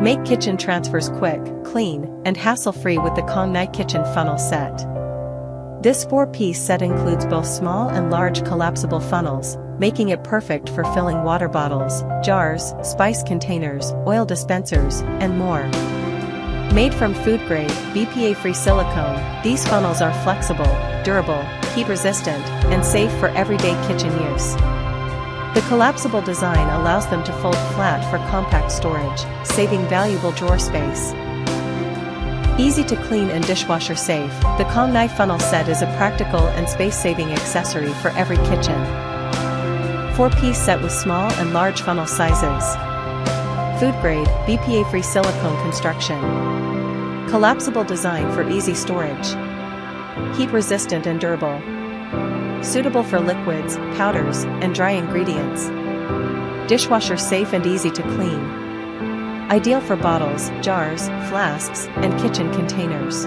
Make kitchen transfers quick, clean, and hassle-free with the KongNai Kitchen Funnel Set. This 4-piece set includes both small and large collapsible funnels, making it perfect for filling water bottles, jars, spice containers, oil dispensers, and more. Made from food-grade, BPA-free silicone, these funnels are flexible, durable, heat-resistant, and safe for everyday kitchen use. The collapsible design allows them to fold flat for compact storage, saving valuable drawer space. Easy to clean and dishwasher safe, the KongNai Funnel Set is a practical and space-saving accessory for every kitchen. 4-piece set with small and large funnel sizes. Food-grade, BPA-free silicone construction. Collapsible design for easy storage. Heat-resistant and durable. Suitable for liquids, powders, and dry ingredients. Dishwasher safe and easy to clean. Ideal for bottles, jars, flasks, and kitchen containers.